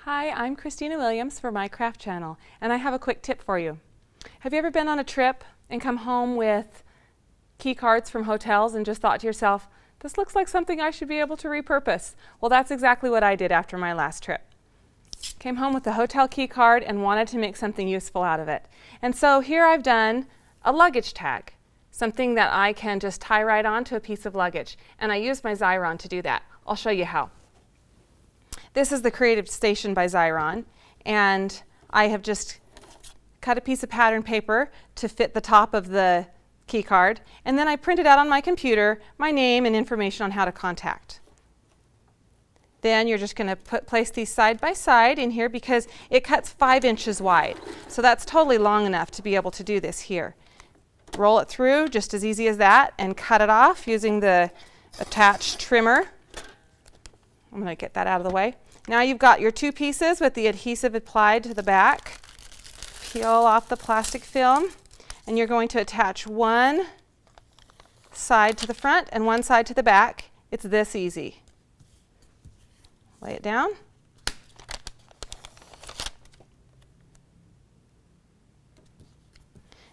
Hi, I'm Christina Williams for My Craft Channel, and I have a quick tip for you. Have you ever been on a trip and come home with key cards from hotels and just thought to yourself, this looks like something I should be able to repurpose? Well, that's exactly what I did after my last trip. Came home with a hotel key card and wanted to make something useful out of it. And so here I've done a luggage tag, something that I can just tie right onto a piece of luggage. And I used my Xyron to do that. I'll show you how. This is the Creative Station by Xyron, and I have just cut a piece of pattern paper to fit the top of the key card, and then I printed out on my computer my name and information on how to contact. Then you're just going to place these side by side in here because it cuts 5 inches wide. So that's totally long enough to be able to do this here. Roll it through just as easy as that and cut it off using the attached trimmer. I'm going to get that out of the way. Now you've got your 2 pieces with the adhesive applied to the back. Peel off the plastic film, and you're going to attach one side to the front and one side to the back. It's this easy. Lay it down.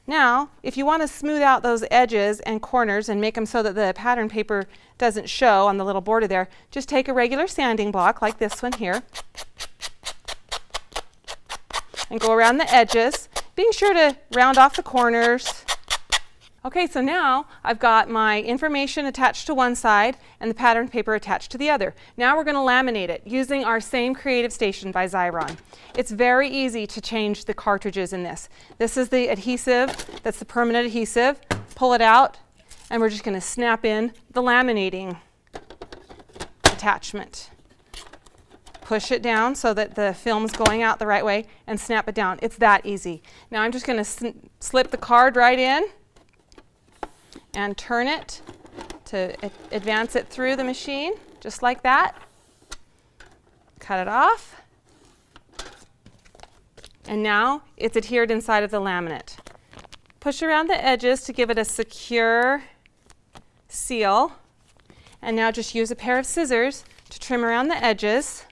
Now, if you want to smooth out those edges and corners and make them so that the pattern paper doesn't show on the little border there, just take a regular sanding block like this one here and go around the edges, being sure to round off the corners. Okay, so now I've got my information attached to one side and the pattern paper attached to the other. Now we're going to laminate it using our same Creative Station by Xyron. It's very easy to change the cartridges in this. This is the adhesive, that's the permanent adhesive. Pull it out, and we're just going to snap in the laminating attachment. Push it down so that the film's going out the right way and snap it down. It's that easy. Now I'm just going to slip the card right in and turn it to advance it through the machine, just like that. Cut it off. And now it's adhered inside of the laminate. Push around the edges to give it a secure seal. And now just use a pair of scissors to trim around the edges.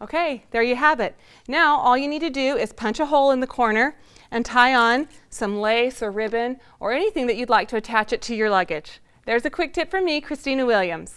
Okay, there you have it. Now all you need to do is punch a hole in the corner and tie on some lace or ribbon or anything that you'd like to attach it to your luggage. There's a quick tip from me, Christina Williams.